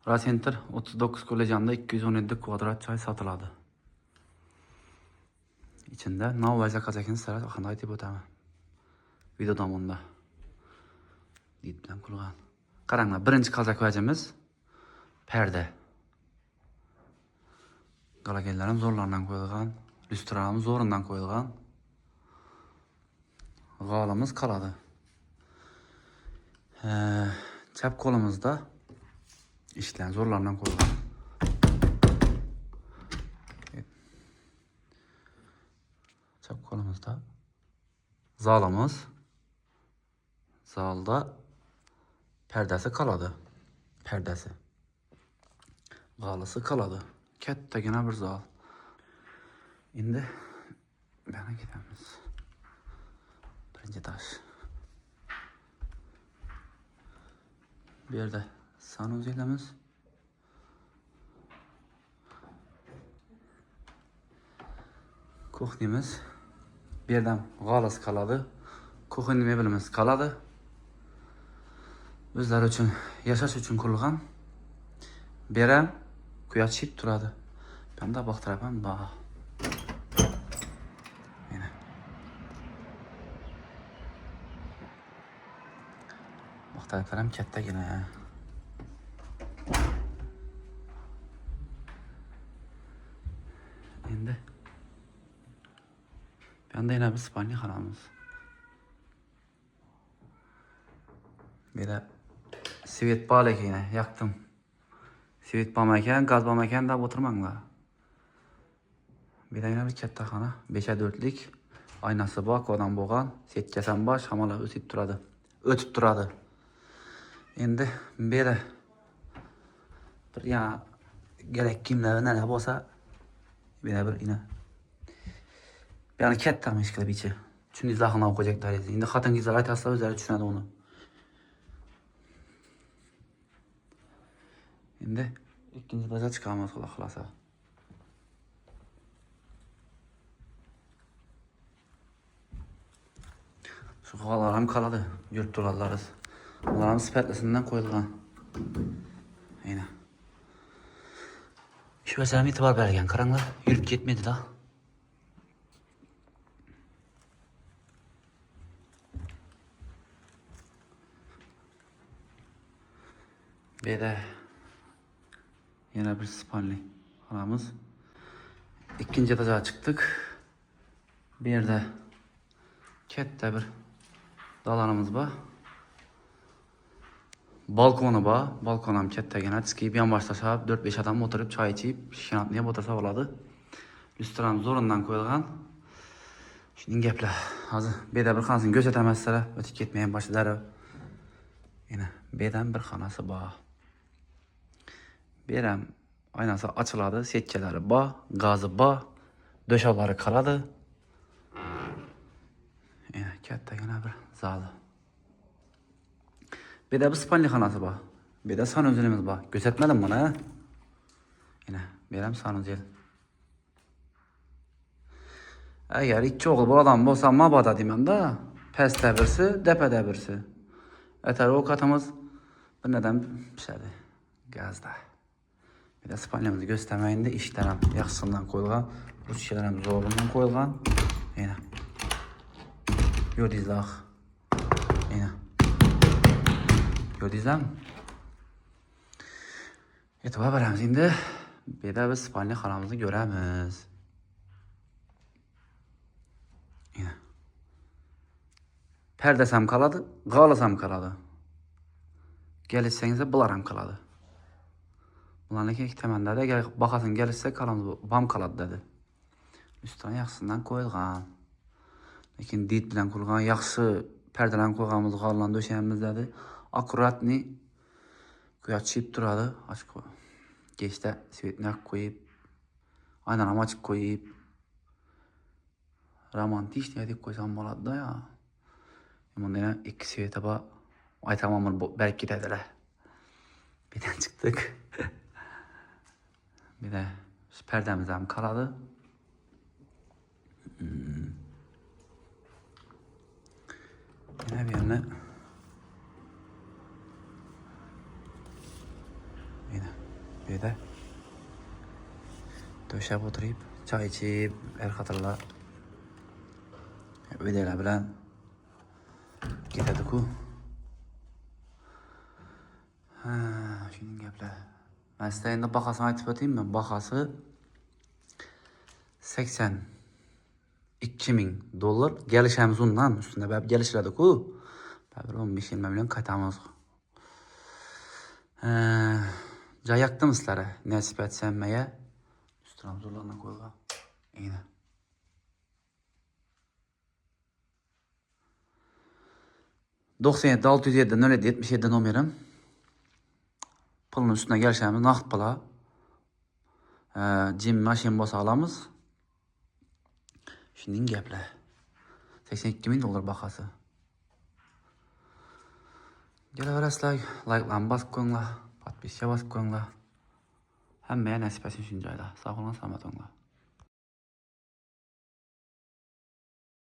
Rasenter 39 kolejanda 217 kvadrat joy sotiladi. İçinde Novay zakazakini sizlarga qanday aytib o'taman. Video davomida. Deyip bilan qurgan. Qaranglar, birinchi qalzak vajimiz perde. Galagenlarim zo'rlardan qo'yilgan, lyustralarimiz zo'rindan qo'yilgan. G'olimiz qoladi. Chap qo'limizda ishlar zo'rlardan qo'yilgan. Chap qo'limizda zalimiz. Zalda perdasi qoladi. Perdasi. G'olisi qoladi. Kattagina bir zal. Endi bana ketamiz. Birinchi taş. Bu yerda sanuzelamiz. Kuxnimiz. Bu yerdan g'olis qoladi. Kuxni meblimiz qoladi. O'zlari uchun, yashash uchun qurilgan. Bu yerda quyosh chip turadi. Ben de baktırabam bak. Yine. Baktırabam katta yine. Endi. Ben de yine bir spanya xonamiz. Bir de svet bor ekan, yaktım. Svet bo'lmagan, gaz bo'lmagan deb o'tirmanglar. Bir de yine bir katta xona, 5'e 4'lik. Aynası bor, kodan bo'lgan, setkasi bor, shamollar o'tib turadi. O'tib turadi. Endi bu yerda bir ya gerek kimlar nima bo'lsa, bir ina. Yani katta mishkil bichi. Tushuningizlar xona o'qiyacaklar edi. Endi xotingizlar aytasizlar, o'zlari tushunadi uni. Endi ikkinchi baza chiqamiz xudo xolasa. Şu g'olalar ham qoladi, yurib turadilar. Ular ham sifatlisidan qo'yilgan. Ayna. Shu masalani e'tibor bergan, qaranglar, yurib ketmaydi-da. Bu yerda yana bir spalni xonamiz. İkinci etaja çıktık. Bir yerde katta bir dalanımız var. Balkonu var. Balkon ham kattagina. Teskiyib yon boshlashab 4-5 adam o'tirib choy ichib, shinatni yeb o'tirsa bo'ladi. Lyustrani zo'rindan qo'yilgan. Shuning gaplar. Hozir bu yerda bir xonasini ko'rsataman sizlarga, o'tib ketmagan boshlari. Yana bu yerdan bir xonasi bor. Bu yer ham aynası açılады, setkaları bor, gazı bor, döşaklari qoladi. Yana kattagina bir zali. Bu yerda bir spalni xonasi bor. Bu yerda sanuzelimiz bor. Ko'rsatmadim buni. Yana bu yer ham sanuzel. Agar ikki o'g'il boladan bo'lsa, mabodo deyman-da. Pastda birsi, tepada birsi. Atar ovqatimiz bir nadan pishadi. Gazda. Bir de spanyamızı göstermeyin de işlerim yaxşısından qo'yilgan, ruchkalarım zo'rindan qo'yilgan. Yana. Gördüğünüzler. Yana. Gördüğünüzler mi? E'tibor beramiz endi. Bu yerda biz spalni xonamizni ko'ramiz. Yana. Perdasi ham qoladi, g'olisi ham qoladi. Kelishsangiz bular ham qoladi. Ularni ikki tomondada agar bahasini kelishsa qalamiz bam qoladi dedi. Üstüne yaxshisidan qo'yilgan. Lekin dit bilan qurilgan yaxshi perdelarni qo'yganmiz, g'ollarni döşəyimiz dedi. Akkuratni quyosh chip turadi. Ochib qo'y. Kechda svetni qo'yib, aynani ham ochib qo'yib, romantik deb qo'ysam bo'ladi-da ya. Bunda yana ikki sveti bor. Aytaman berib ketadilar. Birdan chiqdik. Bir de perdemiz ham qoladi. Yana bir yerni. Yine. Böyle döşep oturup çay içip erkatırla ödeyle bilen gidedik ku. Şunun gepler. Ben size endi bakasını aytıp öteyim mi? Bakası 82.000 dolar. Gelişemiz ondan üstünde bäp gelişledi ku. Bäp 15-20 milyon katamız. Jayaktım sizlere nasip etsem meye. Üstüne zorlarına koyga. Yine. ...97 607 07 77 numaram. Pulun üstüne gelişemiz nakt pula. Jim maşin bosa alamız. Şunun geple. 82.000 dolar bakası. Geleverasizlar, like'larni basıp koyinglar, podpiska basıp koyinglar. Hammaya nasip etsin şunday joyda. Sog' bo'linglar, salomat bo'linglar.